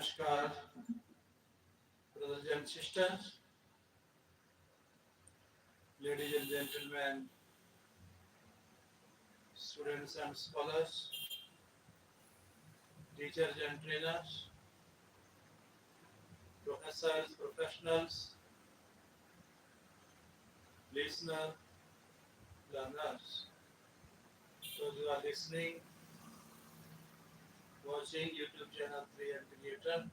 Namaskar, brothers and sisters, ladies and gentlemen, students and scholars, teachers and trainers, professors, professionals, listeners, learners, those who are listening, watching YouTube channel 3 and Creator.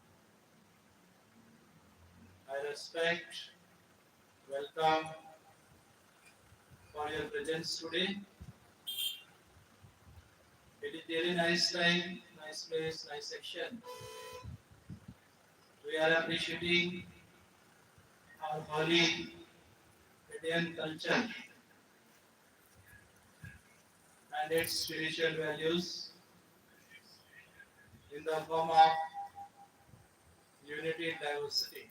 I respect, welcome for your presence today. It is really nice time, nice place, nice section. We are appreciating our holy Indian culture and its spiritual values in the form of unity and diversity.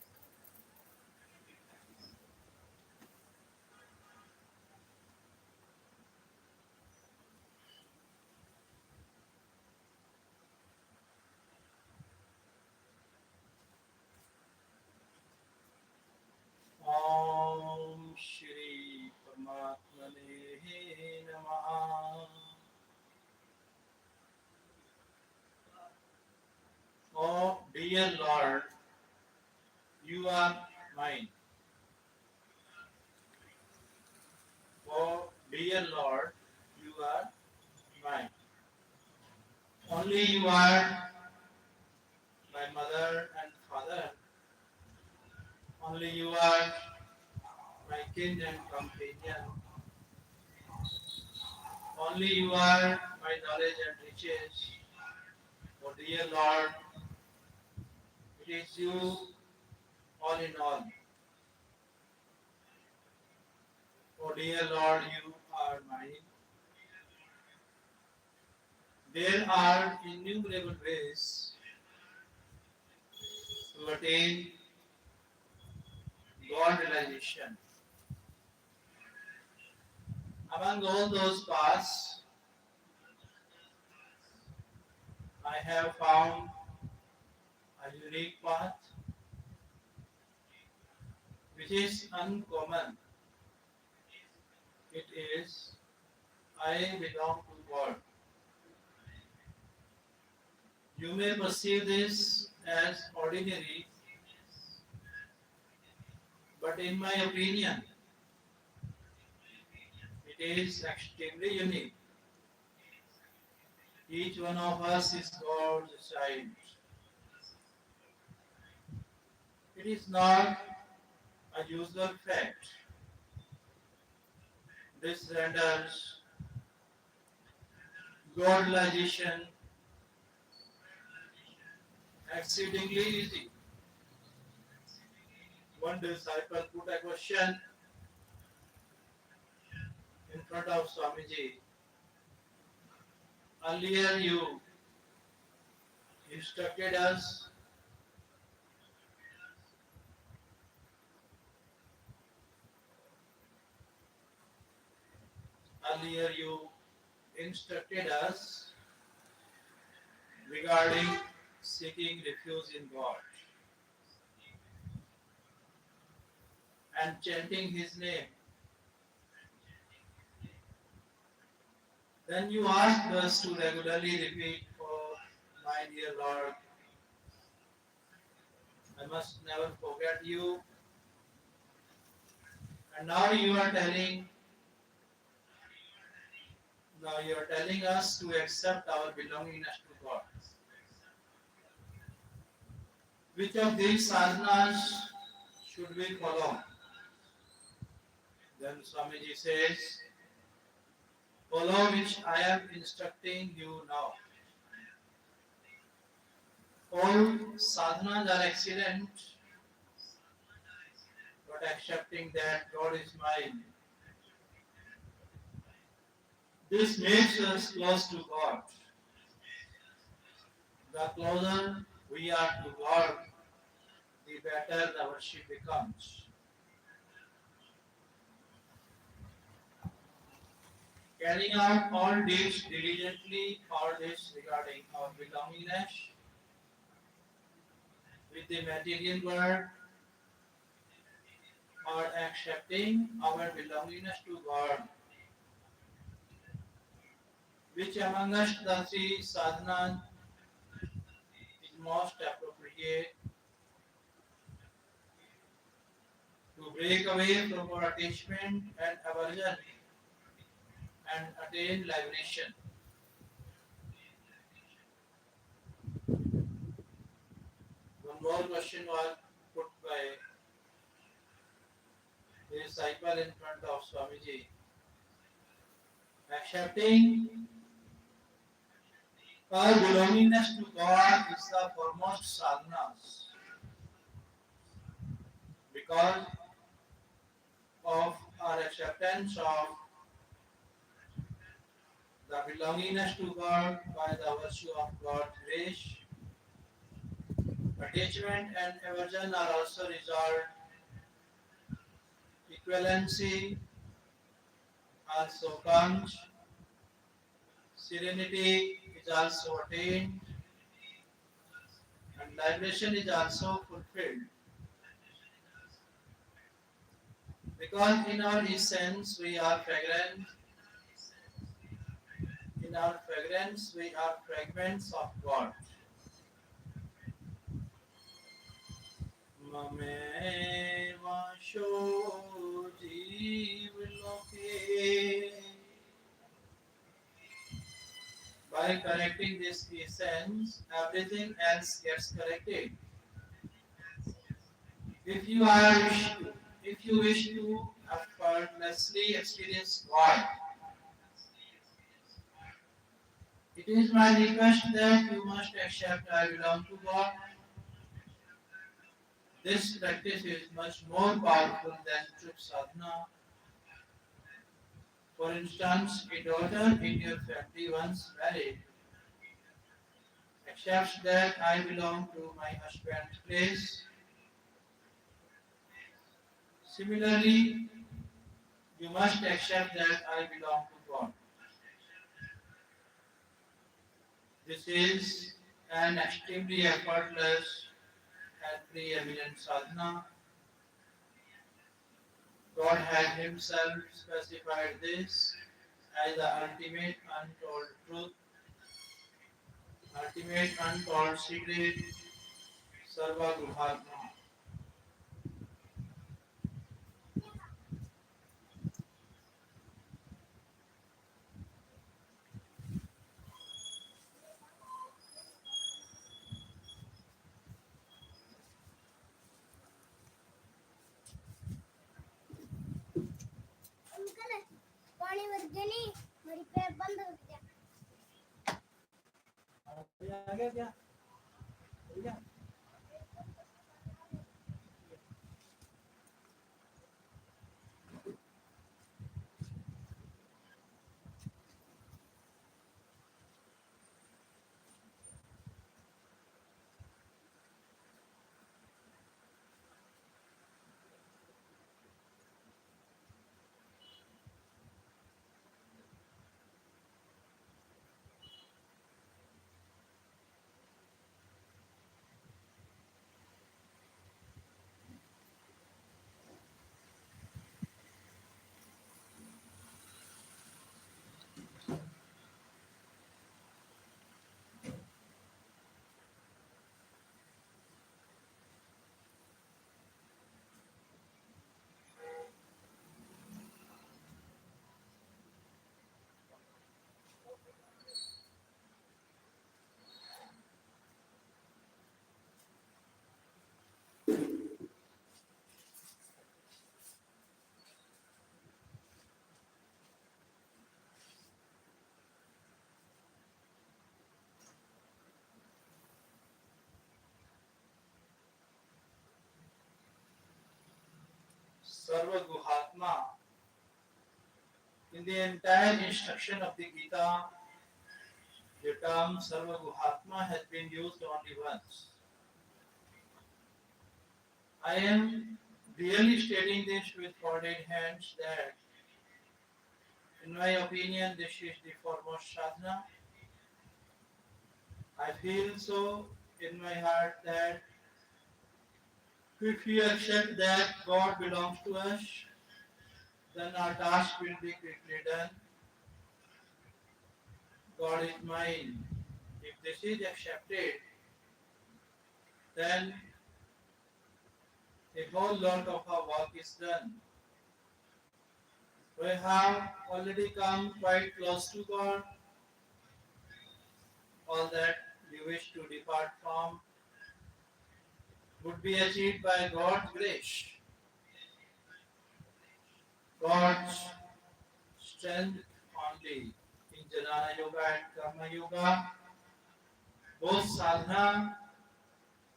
Om Shri Paramatmane Namaha. Oh dear Lord, you are mine. Oh dear Lord, you are mine. Only you are my mother and father. Only you are my kin and companion. Only you are my knowledge and riches. Oh dear Lord, it is you all in all. Oh dear Lord, you are mine. There are innumerable ways to attain God realization. Among all those paths, I have found a unique path which is uncommon. It is I belong to God. You may perceive this as ordinary, but in my opinion, it is extremely unique. Each one of us is God's child. It is not a usual fact. This renders God realization exceedingly easy. One disciple put a question in front of Swamiji. Earlier you instructed us earlier you instructed us regarding seeking refuge in God and chanting his name. Then you asked us to regularly repeat, "Oh, my dear Lord, I must never forget you." And now you are telling us to accept our belongingness to God. Which of these sadhanas should we follow? Then Swamiji says, follow which I am instructing you now. All sadhanas are excellent, but accepting that God is mine. This makes us close to God. The closer we are to God, the better the worship becomes. Carrying out all deeds diligently, all this regarding our belongingness, with the material world or accepting our belongingness to God. Which among us the three sadhanas is most appropriate to break away from our attachment and aversion and attain liberation? One more question was put by the disciple in front of Swamiji. Accepting our belongingness to God is the foremost sadhana because of our acceptance of the belongingness to God by the virtue of God's grace. Attachment and aversion are also resolved. Equivalency also comes. Serenity is also attained, and liberation is also fulfilled. Because in our essence we are fragrant, in our fragrance we are fragments of God. Mame vasho jeev loke. By correcting this essence, everything else gets corrected. If you are if you wish to effortlessly experience God, it is my request that you must accept I belong to God. This practice is much more powerful than truth sadhana. For instance, a daughter in your family once married accepts that I belong to my husband's place. Similarly, you must accept that I belong to God. This is an extremely effortless and preeminent sadhana. God had Himself specified this as the ultimate untold truth, ultimate untold secret, Sarva Guhatma. पानी भर के नहीं मेरी pipe बंद हो गया आ गया क्या? हो गया? Sarva Guhatma. In the entire instruction of the Gita, the term Sarva Guhatma has been used only once. I am really stating this with folded hands that, in my opinion, this is the foremost sadhana. I feel so in my heart that If we accept that God belongs to us, then our task will be quickly done. God is mine. If this is accepted, then a whole lot of our work is done. We have already come quite close to God. All that we wish to depart from would be achieved by God's grace. God's strength only. In Jnana Yoga and Karma Yoga, both sadhana,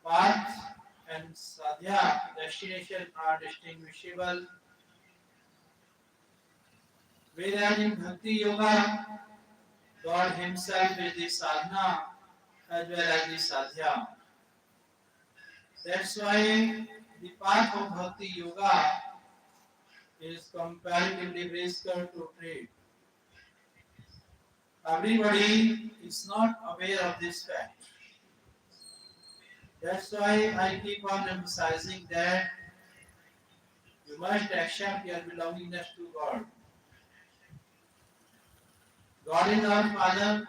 path, and sadhya, destination are distinguishable. Whereas in Bhakti Yoga, God Himself is the sadhana as well as the sadhya. That's why the path of Bhakti Yoga is comparatively brisker to treat. Everybody is not aware of this fact. That's why I keep on emphasizing that you must accept your belongingness to God. God is our Father.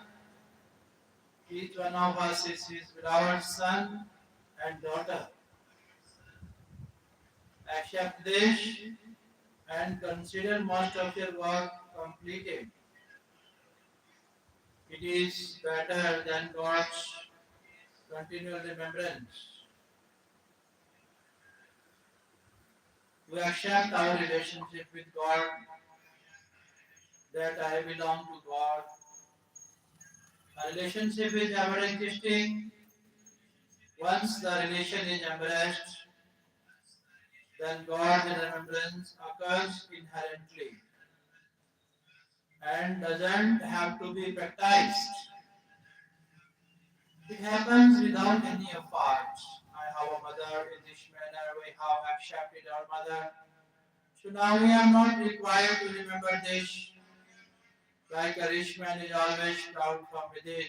Each one of us is His beloved son and daughter. Accept this and consider most of your work completed. It is better than God's continual remembrance. To accept our relationship with God, that I belong to God. A relationship is ever existing. Once the relation is embraced, then God's remembrance occurs inherently and doesn't have to be practiced. It happens without any effort. I have a mother in this manner, we have accepted our mother. So now we are not required to remember this. Like a rich man is always proud from within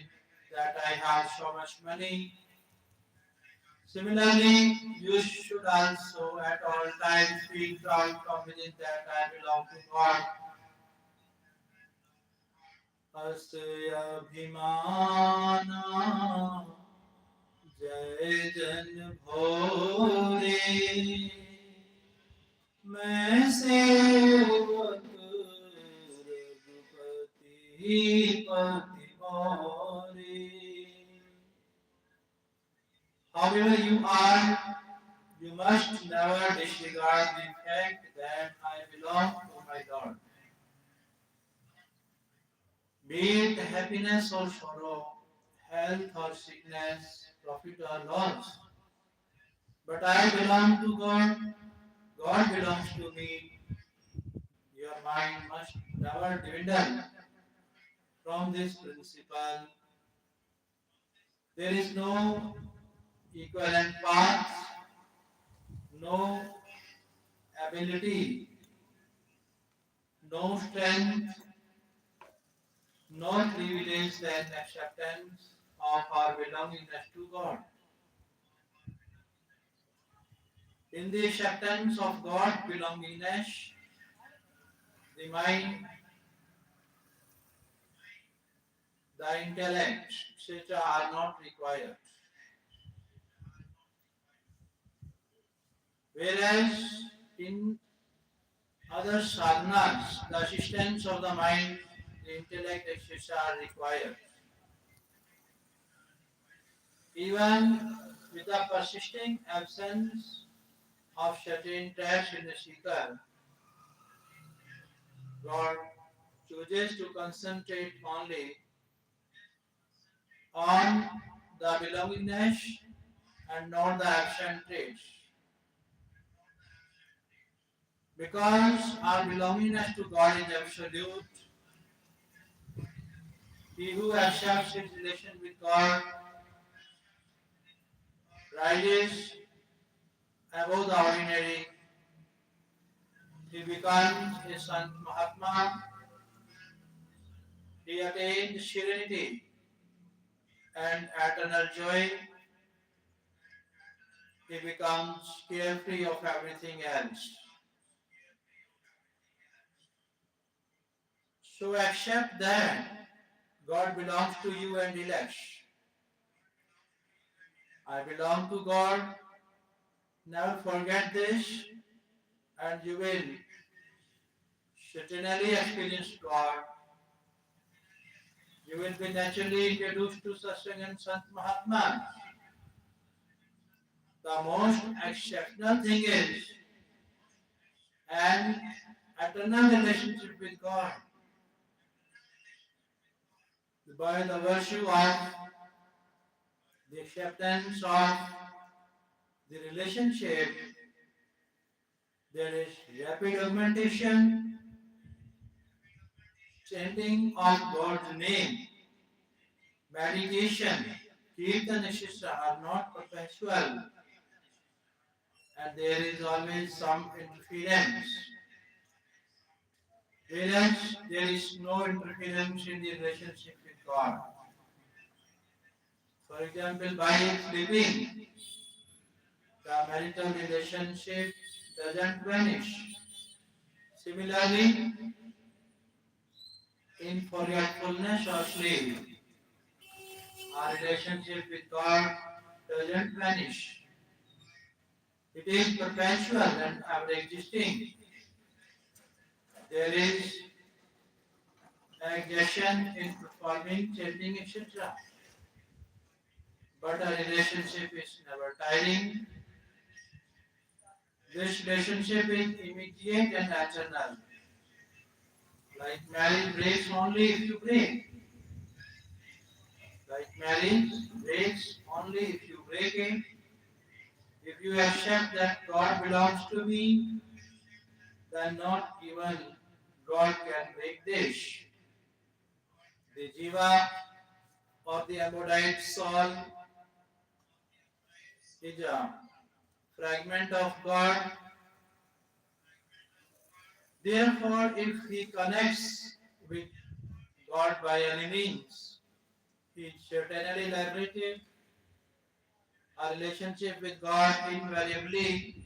that I have so much money. Similarly, you should also at all times feel proud from within that I belong to God. Asya bhimana जय जन भोरे मैं सेवक रघुपति पति मोरे. However you are, you must never disregard the fact that I belong to my Lord. Be it happiness or sorrow, health or sickness, profit or loss. But I belong to God, God belongs to me. Your mind must never dwindle from this principle. There is no equivalent path, no ability, no strength, no privilege than acceptance of our belongingness to God. In the acceptance of God belongingness, the mind, the intellect, etc. are not required. Whereas in other sadhanas, the assistance of the mind, the intellect, etc. are required. Even with the persisting absence of certain traits in the seeker, God chooses to concentrate only on the belongingness and not the absent traits. Because our belongingness to God is absolute, he who accepts his relation with God rises above the ordinary. He becomes a Sant Mahatma. He attains serenity and eternal joy. he becomes carefree of everything else. So accept that God belongs to you and relax. I belong to God. Never forget this, and you will certainly experience God. You will be naturally introduced to Satsang and Sant Mahatma. The most exceptional thing is an eternal relationship with God. By the virtue of the acceptance of the relationship, there is rapid augmentation, chanting of God's name, meditation, kirtan, etc. are not perpetual, and there is always some interference. Whereas there is no interference in the relationship with God. For example, by sleeping, the marital relationship doesn't vanish. Similarly, in forgetfulness or sleep, our relationship with God doesn't vanish. It is perpetual and ever existing. There is aggression in performing, chanting, etc. But a relationship is never tiring. This relationship is immediate and eternal. Like marriage breaks only if you break. Like marriage breaks only if you break it. If you accept that God belongs to me, then not even God can break this. The jiva or the embodied soul is a fragment of God. Therefore, if he connects with God by any means, he is certainly liberated. A relationship with God invariably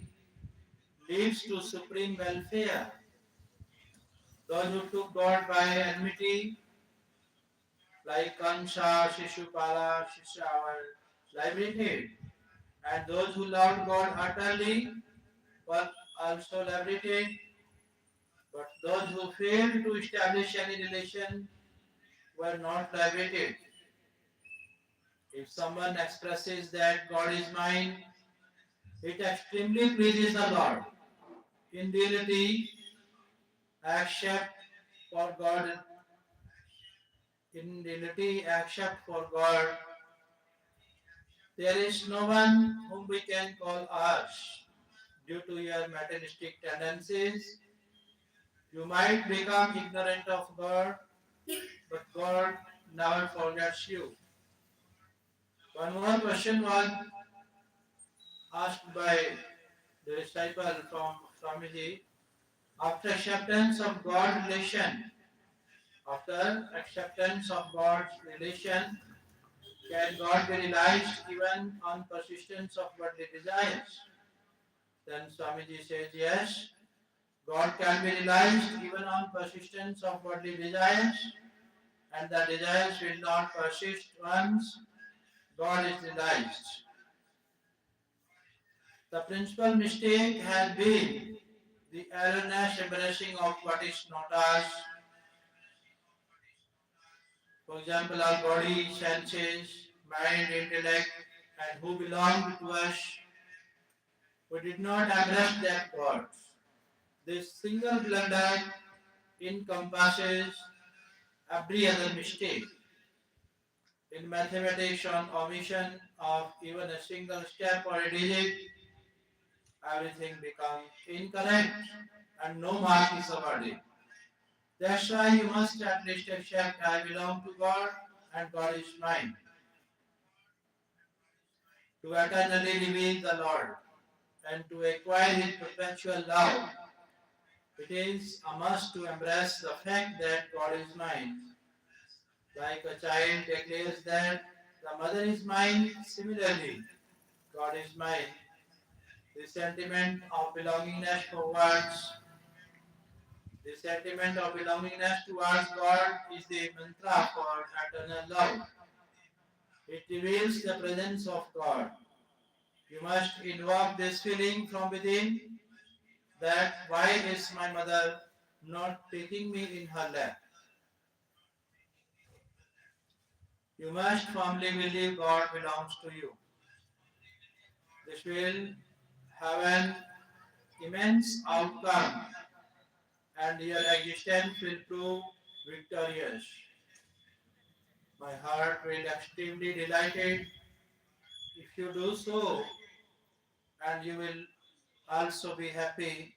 leads to supreme welfare. Those who took God by enmity, like Kamsa, Shishupala, Shisha, were liberated. And those who loved God utterly were also liberated. But those who failed to establish any relation were not liberated. If someone expresses that God is mine, it extremely pleases the Lord. In reality, except for God, in reality, except for God, there is no one whom we can call ours. Due to your materialistic tendencies, you might become ignorant of God, but God never forgets you. One more question was asked by the disciple from Swamiji. After acceptance of God's relation, after acceptance of God's relation, can God be realized even on persistence of worldly desires? Then Swamiji says, yes, God can be realized even on persistence of worldly desires, and the desires will not persist once God is realized. The principal mistake has been the erroneous embracing of what is not ours. For example, our body, senses, mind, intellect, and who belong to us, we did not embrace that God. This single blunder encompasses every other mistake. In mathematics, on omission of even a single step or a digit, everything becomes incorrect and no mark is awarded. That's why you must at least accept I belong to God and God is mine. To eternally reveal the Lord and to acquire His perpetual love, it is a must to embrace the fact that God is mine. Like a child declares that the mother is mine, similarly, God is mine. The sentiment of belongingness towards the sentiment of belongingness towards God is the mantra for eternal love. It reveals the presence of God. You must invoke this feeling from within that why is my mother not taking me in her lap? You must firmly believe God belongs to you. This will have an immense outcome and your existence will prove victorious. My heart will extremely delighted if you do so, and you will also be happy.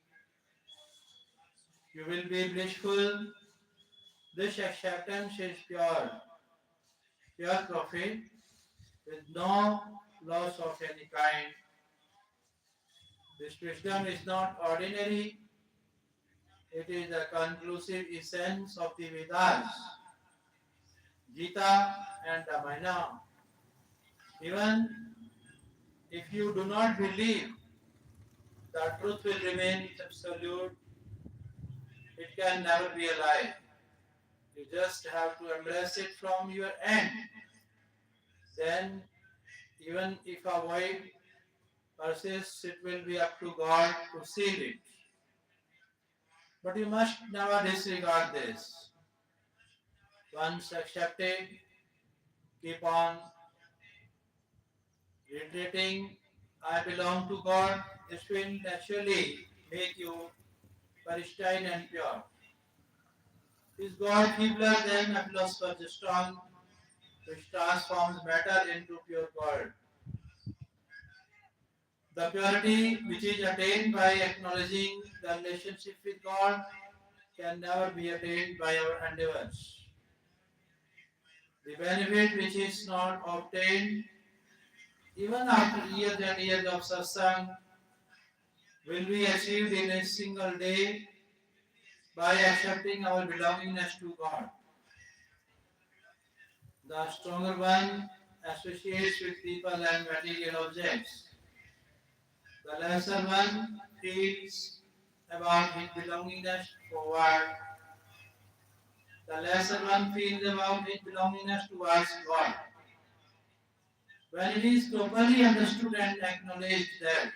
You will be blissful. This acceptance is pure profit, with no loss of any kind. This wisdom is not ordinary, it is the conclusive essence of the Vedas, Gita, and Ramayana. Even if you do not believe, the truth will remain absolute. It can never be a lie. You just have to embrace it from your end. Then, even if a void persists, it will be up to God to seal it. But you must never disregard this. Once accepted, keep on reiterating, I belong to God. This will naturally make you pristine and pure. Is God feebler than a philosopher's stone, which transforms matter into pure gold? The purity which is attained by acknowledging the relationship with God can never be attained by our endeavors. The benefit which is not obtained even after years and years of satsang will be achieved in a single day by accepting our belongingness to God. The stronger one associates with people and material objects. The lesser one feels about his belongingness forward. The lesser one feels about his belongingness towards God. When it is properly understood and acknowledged that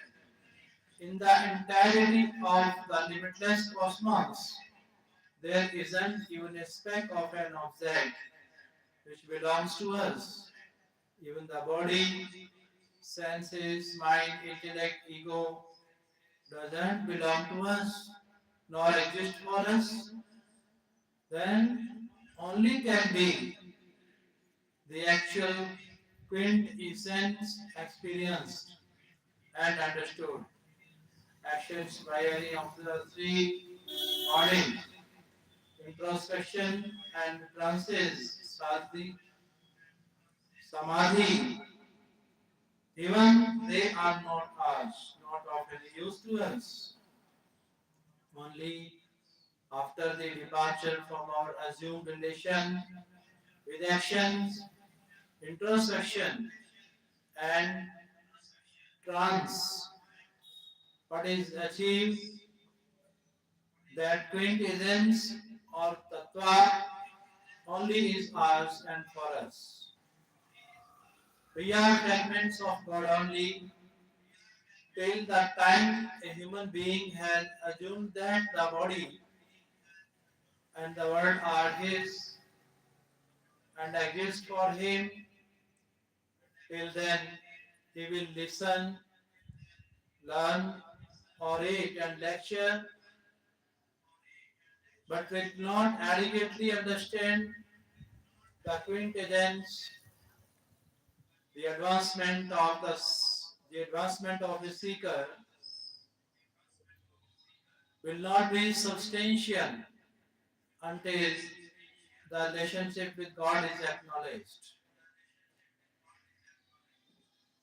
in the entirety of the limitless cosmos, there isn't even a speck of an object which belongs to us. Even the body, senses, mind, intellect, ego doesn't belong to us nor exist for us. Then only can be the actual quintessence experienced and understood. Actions by any of the three bodies, introspection and trances, sadhi, samadhi, even they are not ours, not of any use to us. Only after the departure from our assumed relation with actions, introspection, and trance, what is achieved, that quintessence or tattva only is ours and for us. We are fragments of God only till the time a human being has assumed that the body and the world are his and exist for him. Till then he will listen, learn, orate and lecture, but will not adequately understand the quintessence, the advancement of the seeker will not be substantial until the relationship with God is acknowledged.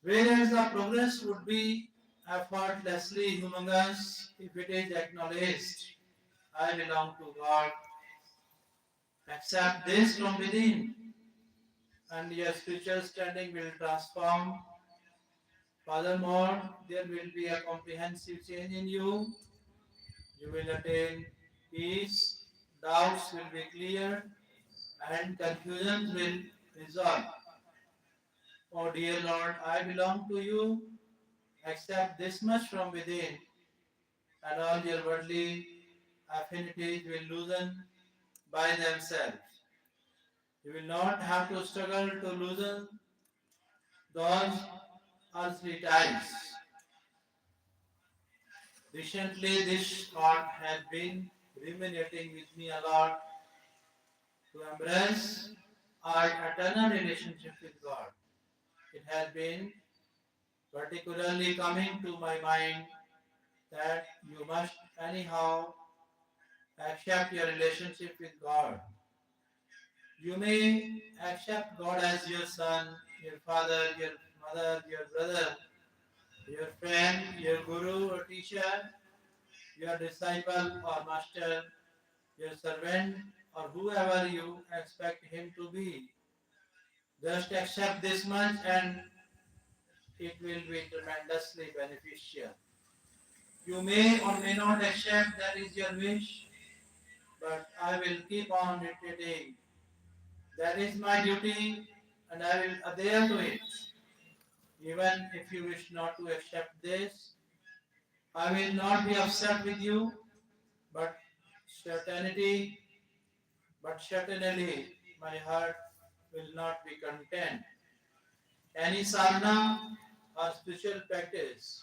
Whereas the progress would be effortlessly humongous if it is acknowledged, I belong to God. Accept this from within, and your spiritual standing will transform Furthermore, there will be a comprehensive change in you. You will attain peace, doubts will be cleared, and confusions will resolve. Oh dear Lord, I belong to you. Accept this much from within, and all your worldly affinities will loosen by themselves. You will not have to struggle to loosen those earthly ties. Recently, this thought has been ruminating with me a lot to embrace our eternal relationship with God. It has been particularly coming to my mind that you must anyhow accept your relationship with God. You may accept God as your son, your father, your mother, your brother, your friend, your guru or teacher, your disciple or master, your servant, or whoever you expect him to be. Just accept this much and it will be tremendously beneficial. You may or may not accept, that is your wish, but I will keep on repeating. That is my duty and I will adhere to it. Even if you wish not to accept this, I will not be upset with you, but certainty, but certainly my heart will not be content. Any sadhana or spiritual practice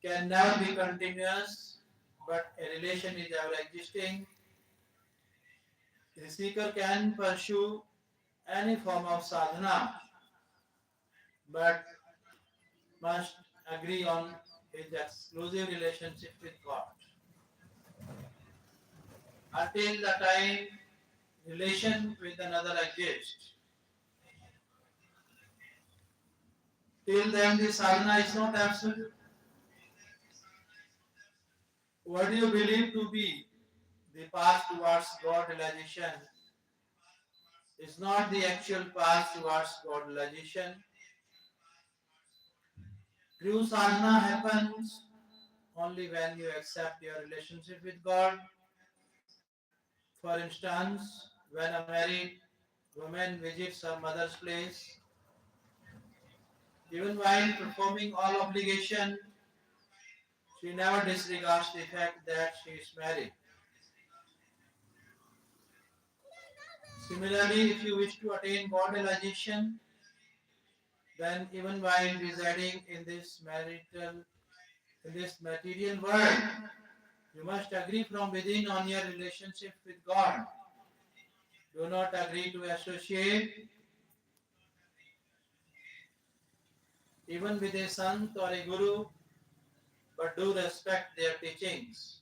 can never be continuous, but a relation is ever existing. The seeker can pursue any form of sadhana, but must agree on his exclusive relationship with God. Until the time relation with another exists, till then the sadhana is not absolute. What do you believe to be the path towards God realization is not the actual path towards God realization. True sadhana happens only when you accept your relationship with God. For instance, when a married woman visits her mother's place, even while performing all obligation, she never disregards the fact that she is married. Similarly, if you wish to attain God realization, then even while residing in this material world, you must agree from within on your relationship with God. Do not agree to associate even with a sant or a guru, but do respect their teachings.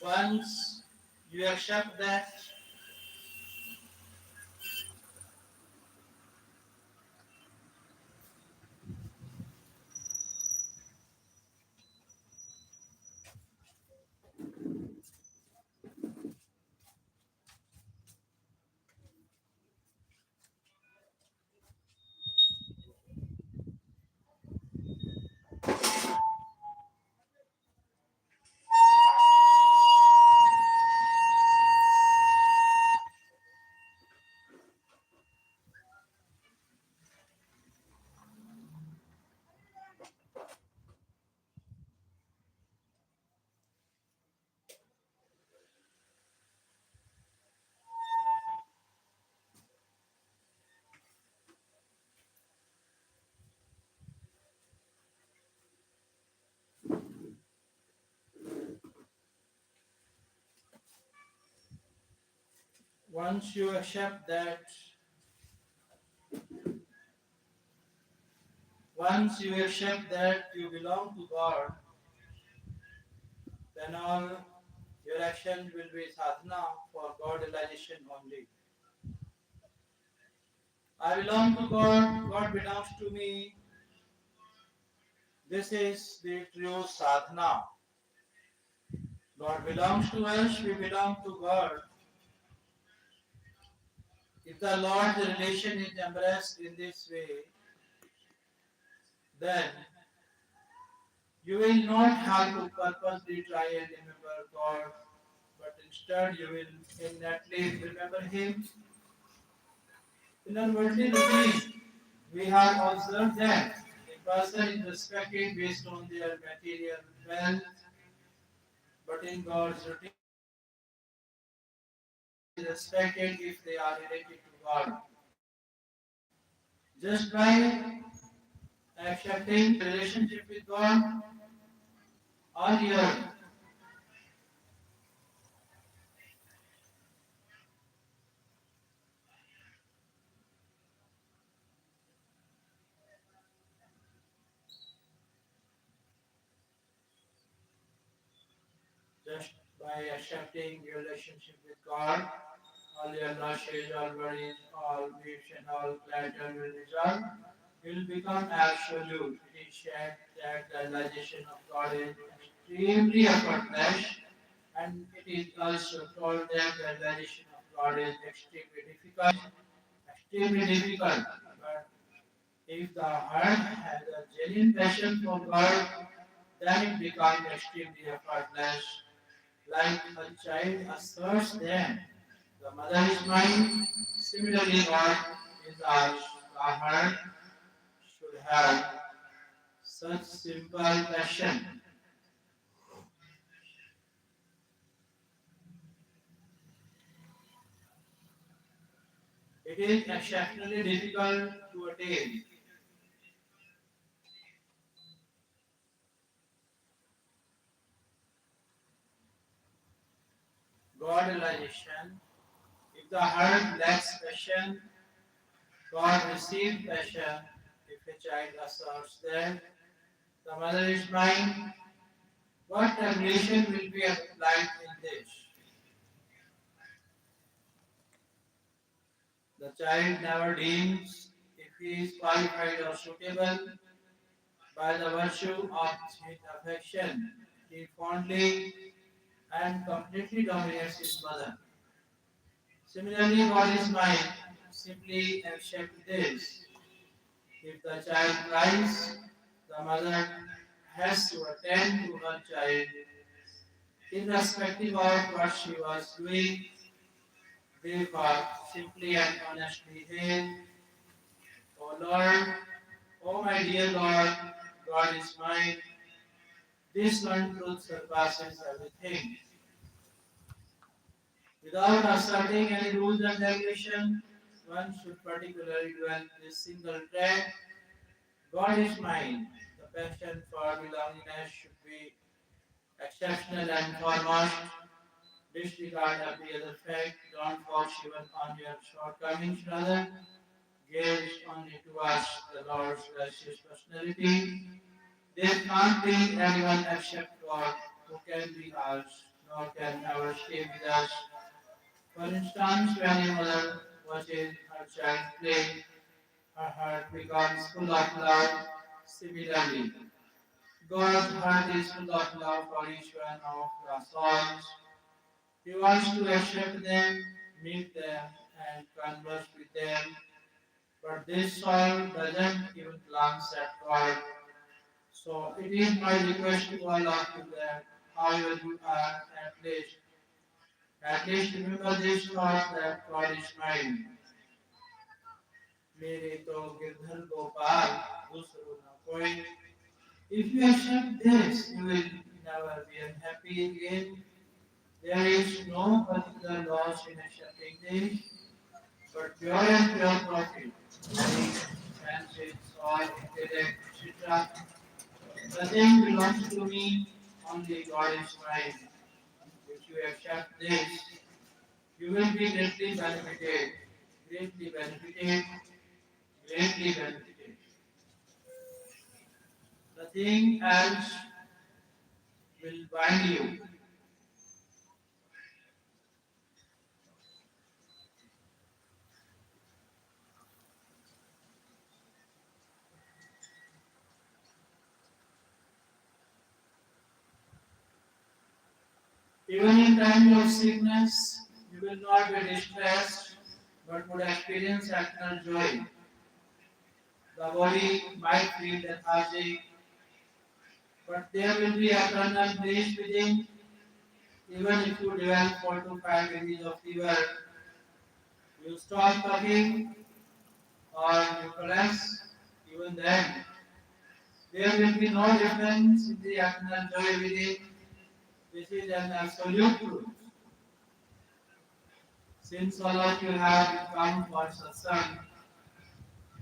Once you accept that, Once you accept that, once you accept that you belong to God, then all your actions will be sadhana for God realization only. I belong to God, God belongs to me. This is the true sadhana. God belongs to us, we belong to God. If the Lord's relation is embraced in this way, then you will not have to purposely try and remember God, but instead you will innately remember Him. In our worldly routine, we have observed that a person is respected based on their material wealth, but in God's routine, a person is respected if they are related to God. Just by accepting relationship with God, all your just by accepting your relationship with God, all your losses, all worries, all griefs, and all pleasure will dissolve. You will become absolute. It is said that the realization of God is extremely effortless, and it is also told that the realization of God is extremely difficult. Extremely difficult. But if the heart has a genuine passion for God, then it becomes extremely effortless. Like a child asserts that the mother is mine, similarly God is ours. The heart should have such simple passion. It is exceptionally difficult to attain. God realization. If the heart lacks passion, God receives passion. If a child asserts that the mother is mine, what relation will be applied in this? The child never deems if he is qualified or suitable by the virtue of his affection. He fondly and completely dominates his mother. Similarly, God is mine. Simply accept this. If the child cries, the mother has to attend to her child, irrespective of what she was doing. Therefore, simply and honestly hail, O Lord, O my dear Lord, God is mine. This one truth surpasses everything. Without asserting any rules and regulations, one should particularly dwell this single track. God is mine. The passion for belongingness should be exceptional and foremost. Disregard every other fact. Don't focus even on your shortcomings. Rather, gaze only towards the Lord's gracious personality. There can't be anyone except God who can be ours, nor can ever stay with us. For instance, when a mother watches her child play, her heart becomes full of love. Similarly, God's heart is full of love for each one of the souls. He wants to accept them, meet them, and converse with them. But this soul doesn't even glance at God. So it is my request to all of you that however you are, at least remember this thought that God is mine. मेरे तो गिरधर गोपाल दूसरों न कोई. If you accept this, you will never be unhappy again. There is no particular loss in accepting this, but pure and pure profit. Body, senses, soul, intellect, etc. Nothing belongs to me, only God is mine. If you accept this, you will be greatly benefited, greatly benefited. Nothing else will bind you. Even in times of sickness, you will not be distressed, but would experience eternal joy. The body might feel lethargic, but there will be eternal bliss within. Even if you develop 4 to 5 degrees of fever, you stop coughing or you collapse, even then, there will be no difference in the eternal joy within. This is an absolute truth. Since all of you have come for satsang,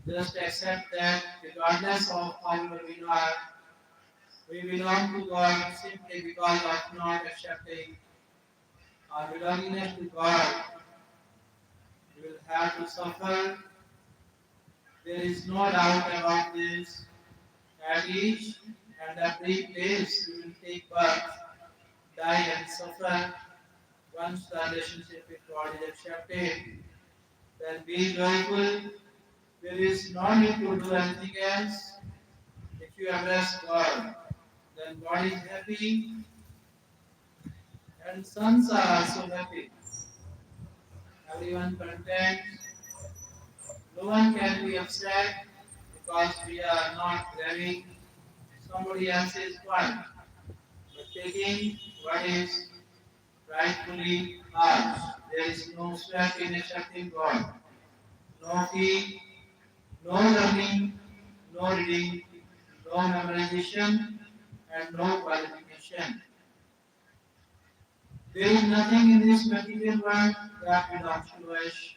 just accept that regardless of how we belong to God simply because of not accepting our belongingness to God. You will have to suffer. There is no doubt about this. At each and every place you will take birth, die and suffer. Once the relationship with God is accepted, then be joyful. There is no need to do anything else. If you embrace God, then God is happy and sons are also happy. Everyone content. No one can be upset because we are not grabbing somebody else's point, but taking what is rightfully ours. There is no sweat in accepting God. No fee, no learning, no reading, no memorization, and no qualification. There is nothing in this material world that belongs to us.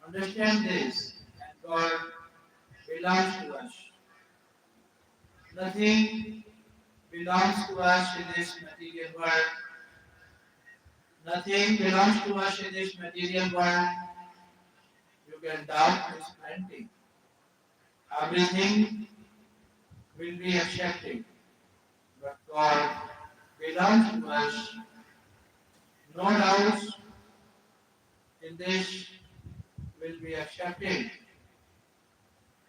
Understand this, and God belongs to us. Nothing belongs to us in this material world. Nothing belongs to us in this material world. You can doubt this plenty. Everything will be accepted, but God belongs to us. No doubts in this will be accepted.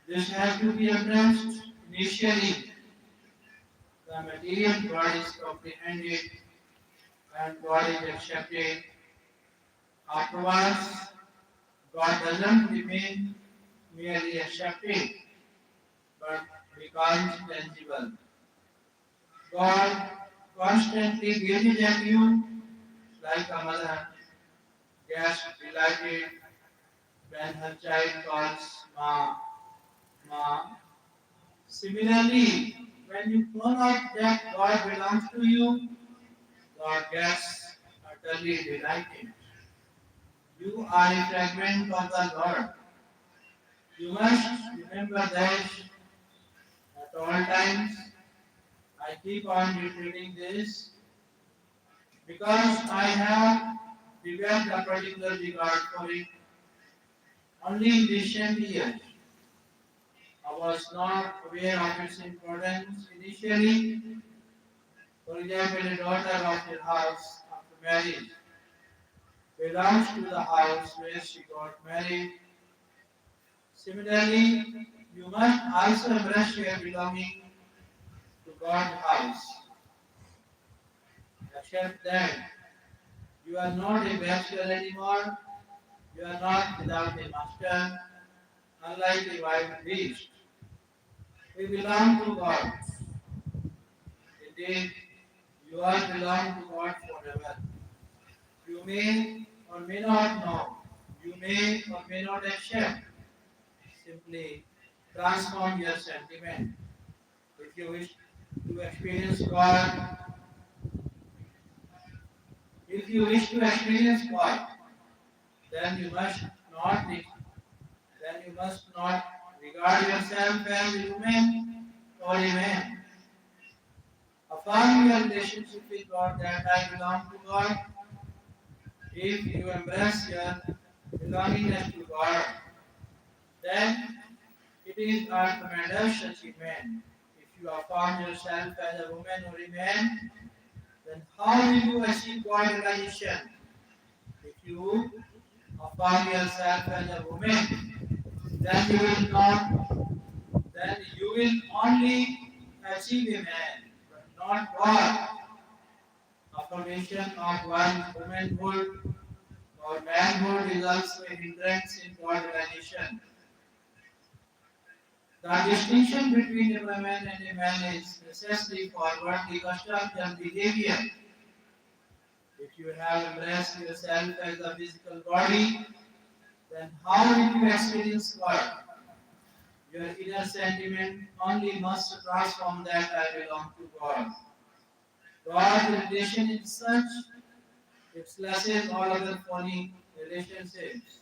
This has to be addressed initially. The material God is comprehended and God is accepted. Afterwards, God doesn't remain merely accepted, but becomes tangible. God constantly gazes at you like a mother gets delighted when her child calls Ma, Ma. Similarly, when you call out that God belongs to you, God gets utterly delighted. You are a fragment of the Lord. You must remember that at all times. I keep on repeating this because I have developed a particular regard for it only in recent years. I was not aware of its importance initially. For example, a daughter of the house after marriage belongs to the house where she got married. Similarly, you must also embrace your belonging to God's house. Accept that you are not a bachelor anymore, you are not without a master, unlike a wild beast. We belong to God. Indeed, you are belong to God forever. You may or may not know. You may or may not accept. Simply transform your sentiment. If you wish to experience God, if you wish to experience God, then you must not be, then you must not regard yourself as a woman or a man. Affirm your relationship with God that I belong to God. If you embrace your belongingness to God, then it is a tremendous achievement. If you have found yourself as a woman or a man, then how will you achieve God realization? If you have found yourself as a woman, then you will not, then you will only achieve a man, but not God. Affirmation of one's womanhood or manhood is also a hindrance in God realization. The distinction between a woman and a man is necessary for worldly customs and behavior. If you have embraced yourself as a physical body, then how will you experience God? Your inner sentiment only must transform that I belong to God. God's relation is such, it slashes all other phony relationships.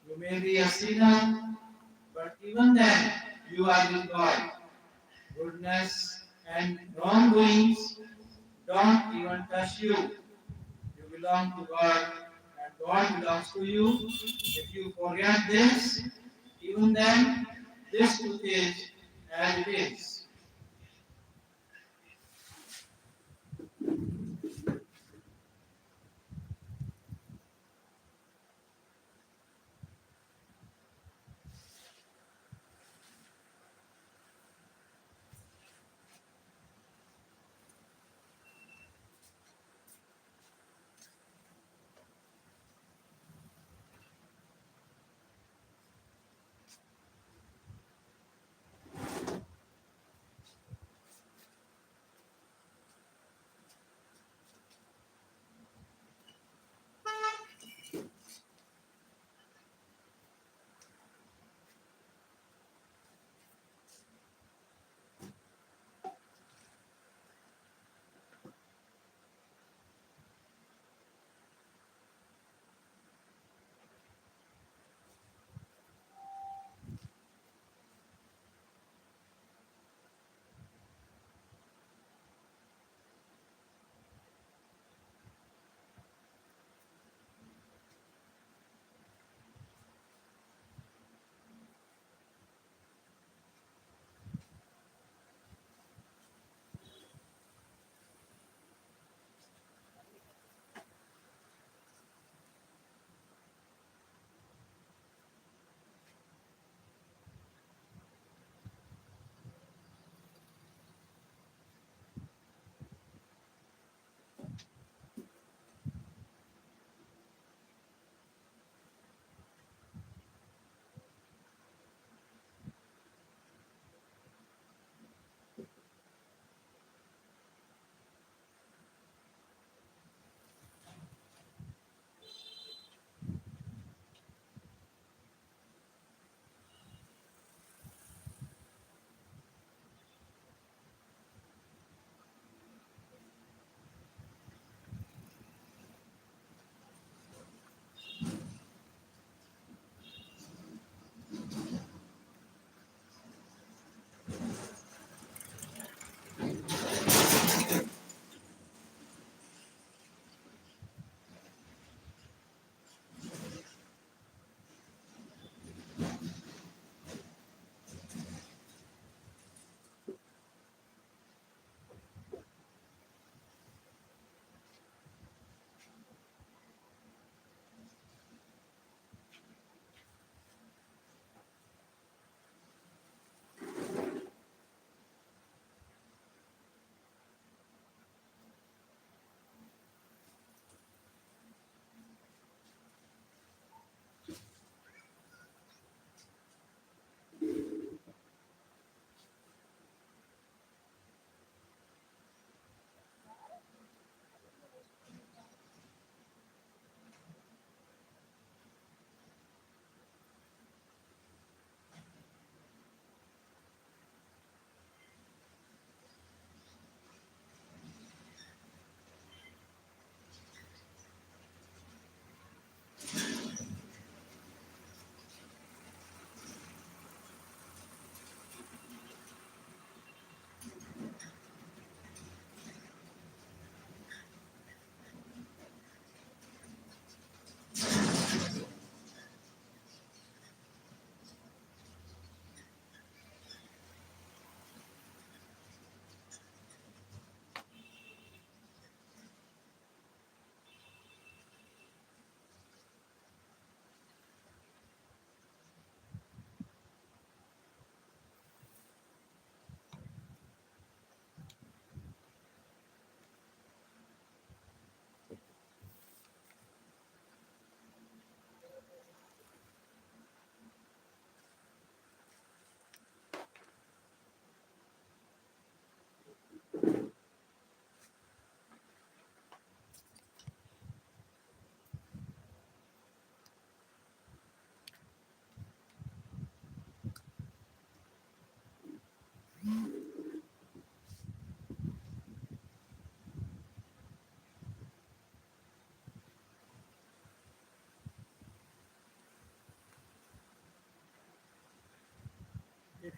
You may be a sinner, but even then, you are with God. Goodness and wrongdoings don't even touch you. You belong to God, and God belongs to you. If you forget this, even then, this truth is as it is.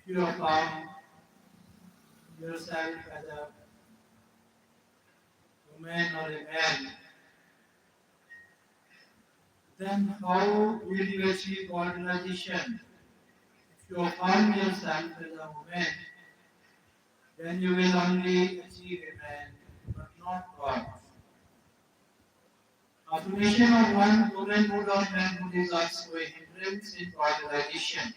If you affirm yourself as a woman or a man, then how will you achieve God realization? If you affirm yourself as a woman, then you will only achieve a man, but not God. Affirmation of one womanhood or manhood is also a hindrance in God realization.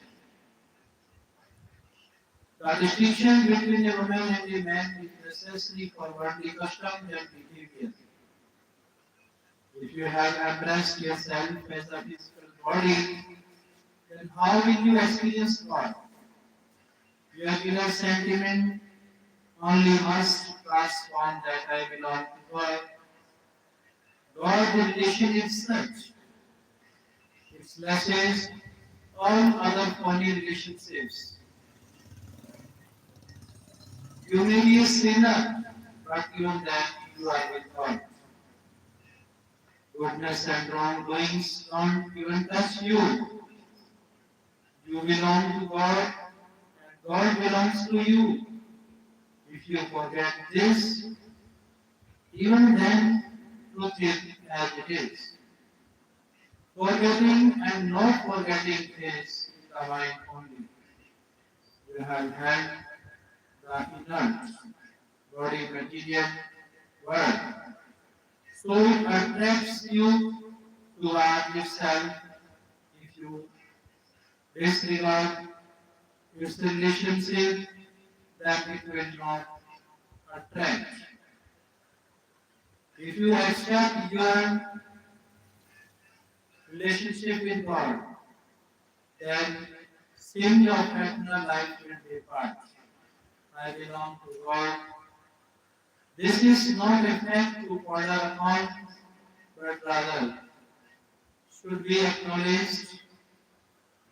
The distinction between a woman and a man is necessary for worldly custom and behavior. If you have embraced yourself as a physical body, then how will you experience God? Your inner sentiment only must transform that I belong to God. God, the relation is such. It lashes all other phony relationships. You may be a sinner, but even then you are with God. Goodness and wrongdoings don't even touch you. You belong to God, and God belongs to you. If you forget this, even then, truth is as it is. Forgetting and not forgetting is the mind only. You have had the inert body material world. So it attracts you toward itself if you disregard its relationship, then it will not attract. If you accept your relationship with God, then sin of eternal life will depart. I belong to God. This is not a fact to ponder upon, but rather should be acknowledged.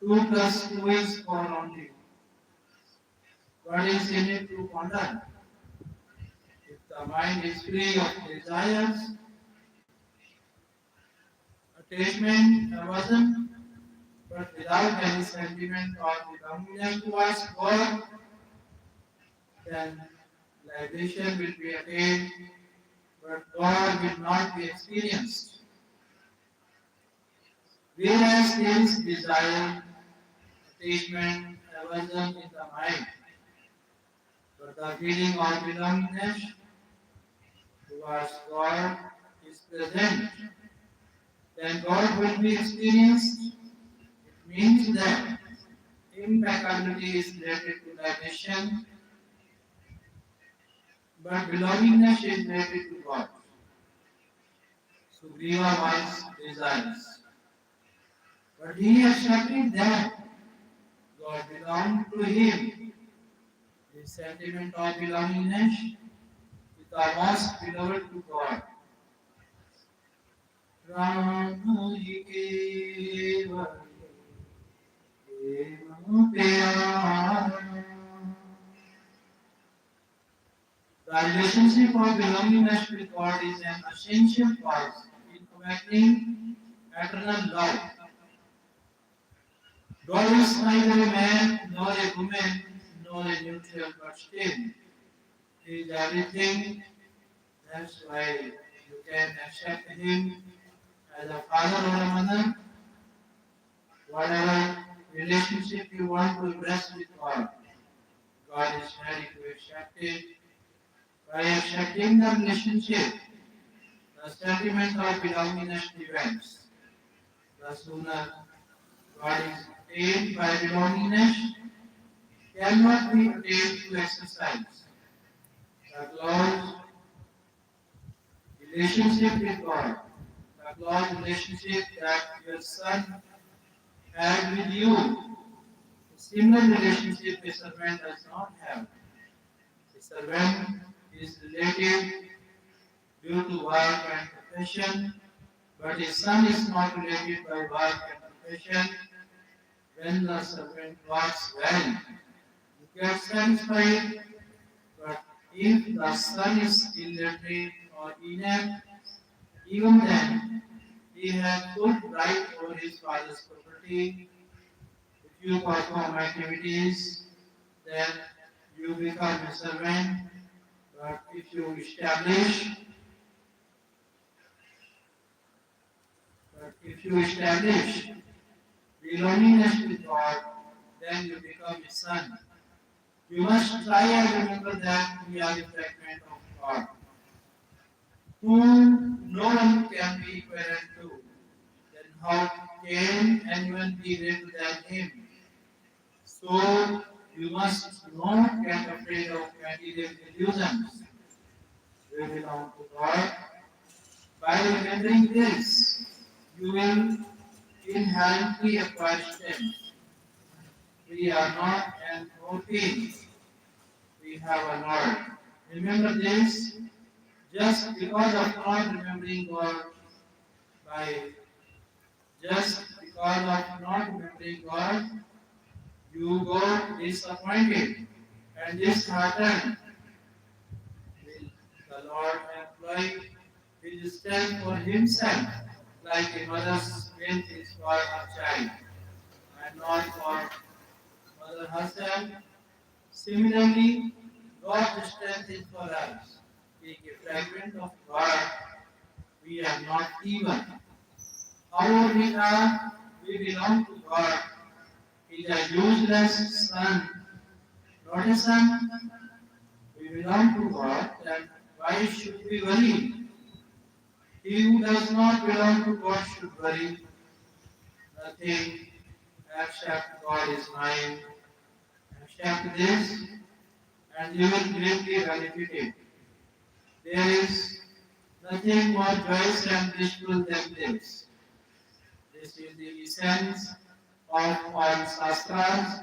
2 plus 2 is 4 only. What is in it to ponder? If the mind is free of desires, attachment, aversion, but without any sentiment or belongingness towards God, then liberation will be attained, but God will not be experienced. Whereas there is desire, attachment, aversion in the mind, but the feeling of belongingness towards God is present, then God will be experienced. It means that impeccability is related to liberation, but belongingness is related to God. Sugriva wants desires, but he accepted that God belonged to him. The sentiment of belongingness is the most beloved to God. Ram ही केवल प्रेम प्यारा. The relationship of belongingness with God is an essential cause in awakening eternal love. God is neither a man nor a woman nor a neutral, but still He is everything. That's why you can accept Him as a father or a mother, whatever relationship you want to embrace with God. God is ready to accept it. By accepting the relationship, the sentiment of belongingness develops. The sooner God is attained by belongingness, cannot be attained through exercise. The close relationship with God, the close relationship that your son had with you, a similar relationship a servant does not have. A servant is related due to work and profession, but a son is not related by work and profession. When the servant works well, you get satisfied, but if the son is illiterate or inept, even then he has full right over his father's property. If you perform activities then you become a servant. But if you establish belongingness with God, then you become a son. You must try and remember that we are a fragment of God, whom no one can be equivalent to. Then how can anyone be greater than Him? So you must not get afraid of material illusions. We belong to God. By remembering this, you will inherently acquire strength. We are not an OT, we have a Lord. Remember this, just because of not remembering God, by just because of not remembering God, you go disappointed and disheartened. Will the Lord employ his strength for himself, like a mother's strength is for her child, and not for mother herself? Similarly, God's strength is for us. Being a fragment of God, we are not evil. However, we belong to God. He is a useless son, not a son. We belong to God, then why should we worry? He who does not belong to God should worry nothing except God is mine. Accept this, and you will greatly benefit it. There is nothing more joyous and blissful than this. This is the essence of all Shastras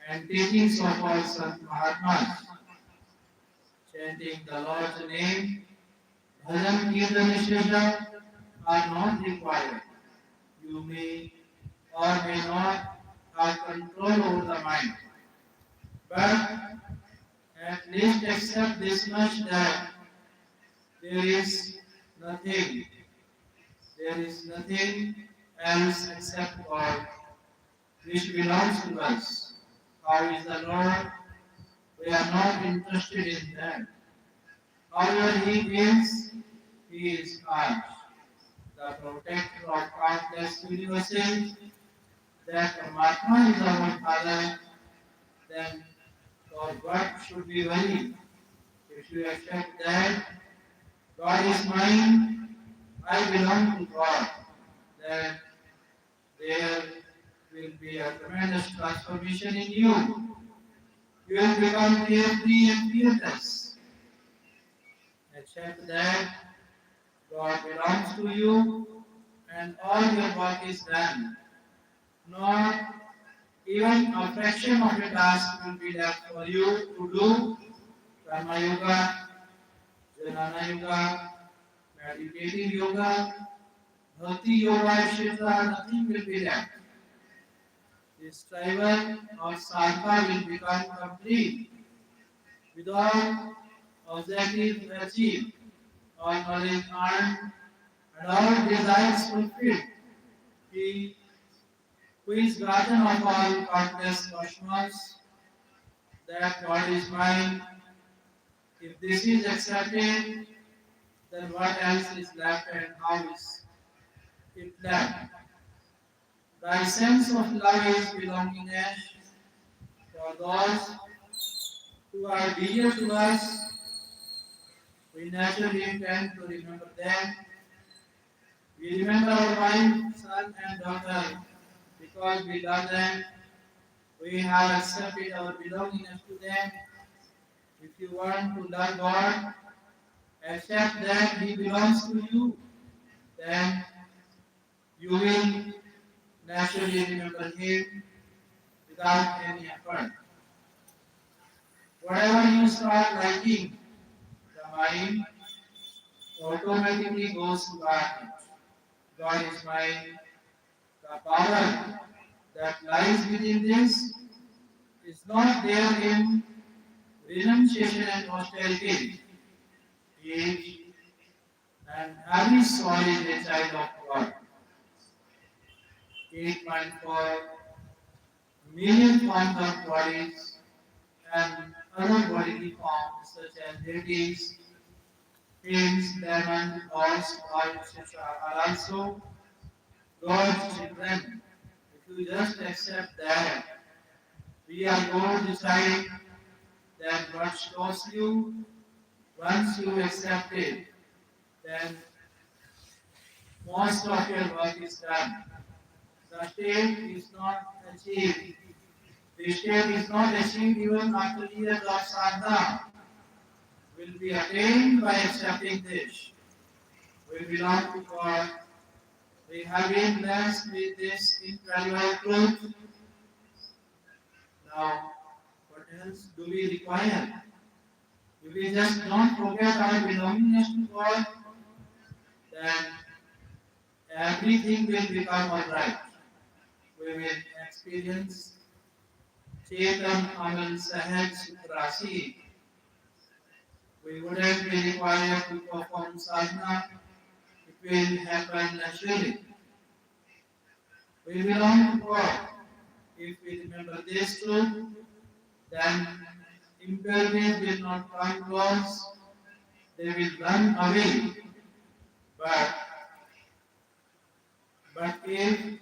and teachings of all Sant Mahatmas. Chanting the Lord's name, bhajan, kirtan, shraddha are not required. You may or may not have control over the mind, but at least accept this much that there is nothing, there is nothing else except God which belongs to us. How is the Lord? We are not interested in that. However, He is ours, the protector of countless universes. That Paramatma is our Father, then for what should we worry? If you accept that God is mine, I belong to God, then there will be a tremendous transformation in you. You will become carefree and fearless. Accept that God belongs to you and all your work is done. Not even a fraction of a task will be left for you to do. Karma Yoga, Jnana Yoga, meditative yoga, bhakti yoga, etc. Nothing will be left. This tribal or sarka will become complete without objective achieved, all knowledge earned, and all desires fulfilled. He who is guardian of all countless cosmos, that God is mine. If this is accepted, then what else is left and how is it left? The essence of love is belongingness. For those who are dear to us, we naturally tend to remember them. We remember our wife, son, and daughter because we love them. We have accepted our belongingness to them. If you want to love God, accept that He belongs to you. Then you will naturally remember Him without any effort. Whatever you start liking, the mind automatically goes to God. God is mine. The power that lies within this is not there in renunciation and austerity. Each and every soul is a child of God. 8.4 million forms of bodies, and other bodily forms such as deities, kings, demons, gods, gods, etc. are also God's children. If you just accept that we are God decide, then what stops you? Once you accept it, then most of your work is done. The state is not achieved. The state is not achieved even after years of sadhana. Will be attained by accepting this. We belong to God. We have been blessed with this incredible truth. Now, what else do we require? If we just don't forget our belongingness to God, then everything will become alright. We will experience Chetan Amal Sahaj Sukrasi. We wouldn't be required to perform sadhana. It will happen naturally. We belong to God. If we remember this truth, then impurities will not come to us. They will run away. But, but if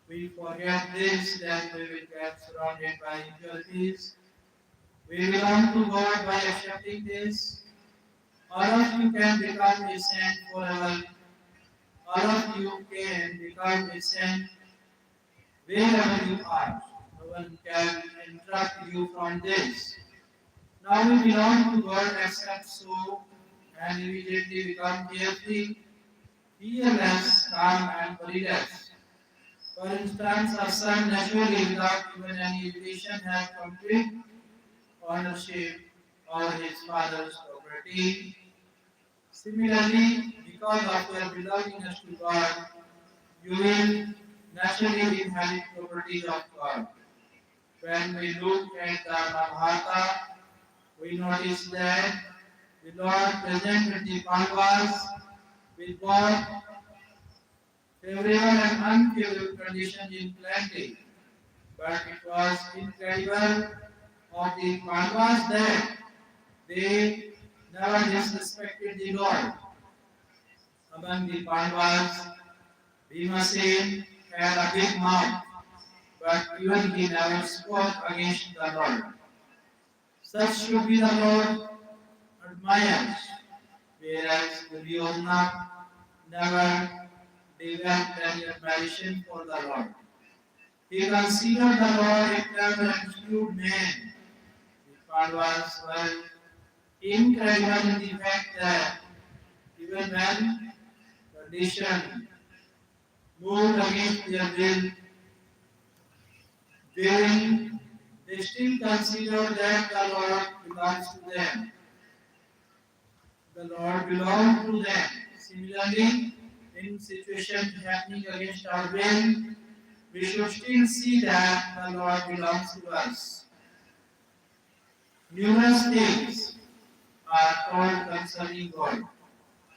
we forget this, then we will get surrounded by impurities. We belong to God by accepting this. All of you can become a saint forever. All of you can become a saint wherever you are. No one can interrupt you from this. Now we belong to God except so and immediately become carefree, fearless, calm and relaxed. For instance, a son naturally without even any education has complete ownership over his father's property. Similarly, because of your belongingness to God, you will naturally inherit properties of God. When we look at the Mahabharata, we notice that the Lord presented the Pandavas with both favorable and unfavorable conditions in plenty. But it was incredible of the Pandavas that they never disrespected the Lord. Among the Pandavas, Bhimasen had a big mouth, but even he never spoke against the Lord. Such should be the Lord admires, whereas Duryodhana never developed any admiration for the Lord. He considered the Lord a clever and shrewd man. The Pandavas were incredible in the fact that even when condition moved against their will, they still consider that the Lord belongs to them. The Lord belongs to them. Similarly, in situations happening against our will, we should still see that the Lord belongs to us. Numerous things are told concerning God,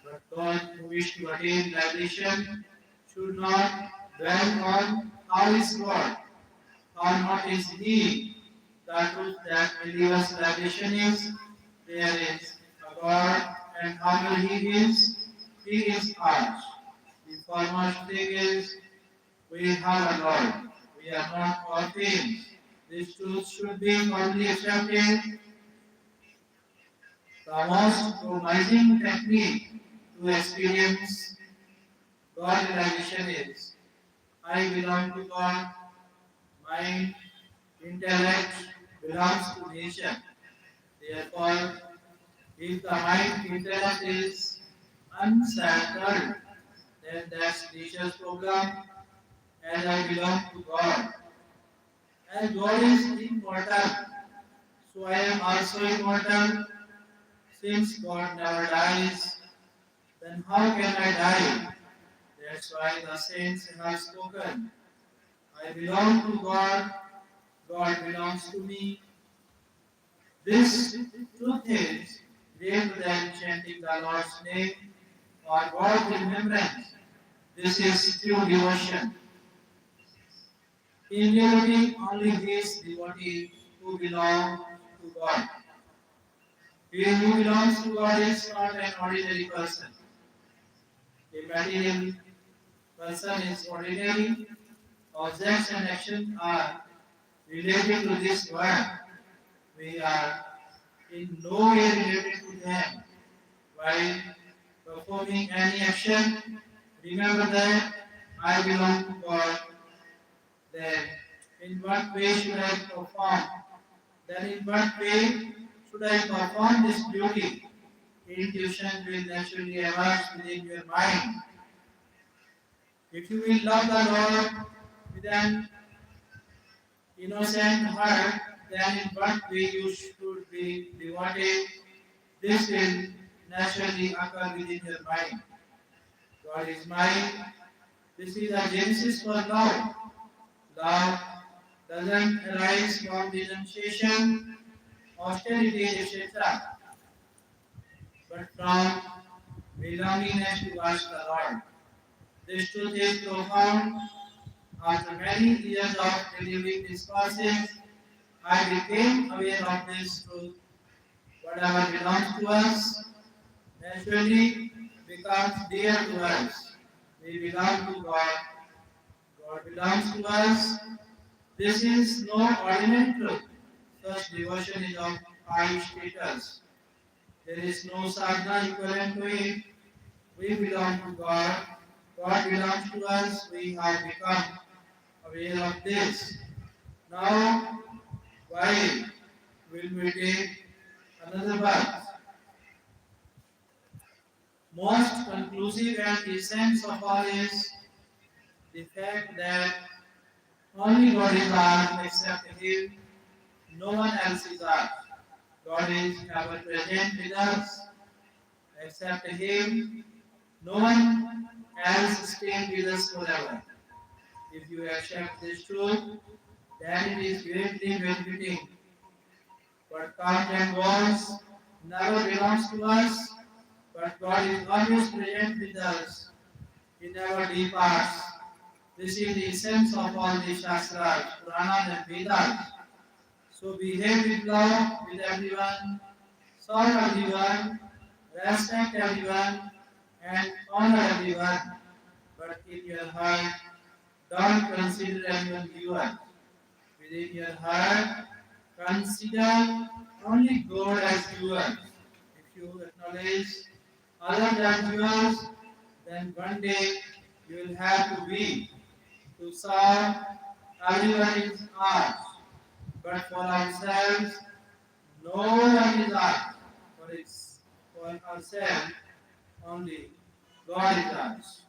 but those who wish to attain liberation should not dwell on how is God, how not is He. The truth that believers' liberation is, there is a God, and how He is ours. The foremost thing is, we have a Lord. We are not orphans. This truth should be firmly accepted. The most promising technique to experience God realization is, I belong to God, my intellect belongs to nature. Therefore, if the mind intellect is unsettled, then that's nature's problem, and I belong to God. As God is immortal, so I am also immortal. Since God never dies, then how can I die? That's why the saints have spoken. I belong to God, God belongs to me. This truth is greater than chanting the Lord's name or God's remembrance. This is true devotion. In reality, only these devotees who belong to God. He who belongs to God is not an ordinary person. A material person is ordinary. Objects and actions are related to this world. We are in no way related to them. While performing any action, remember that I belong to God. Then, in what way should I perform? Then, in what way should I perform this duty? Intuition will naturally emerge within your mind. If you will love the Lord with an innocent heart, then in what way you should be devoted, this will naturally occur within your mind. God is mind. This is a genesis for love. Love doesn't arise from denunciation, austerity, etc., but from belongingness towards the Lord. This truth is profound. After many years of delivering discourses, I became aware of this truth. Whatever belongs to us naturally becomes dear to us. We belong to God. God belongs to us. This is no ordinary truth. Such devotion is of high status. There is no sadhana equivalent to it. We belong to God. God belongs to us. We have become aware of this. Now, why will we take another verse? Most conclusive and essence of all is the fact that only God is ours except Him, no one else is ours. God is ever present with us except Him, no one else stays with us forever. If you accept this truth, then it is greatly benefiting. What comes and goes never belongs to us, but God is always present with us. He never departs. This is the essence of all the Shastras, Puranas and Vedas. So behave with love with everyone, serve everyone, respect everyone, and honor everyone. But in your heart, don't consider anyone viewer. Within your heart, consider only God as viewer. If you acknowledge other than viewers, then one day you will have to be to serve everyone is ours. But for ourselves, no one is ours. For ourselves, only God is ours.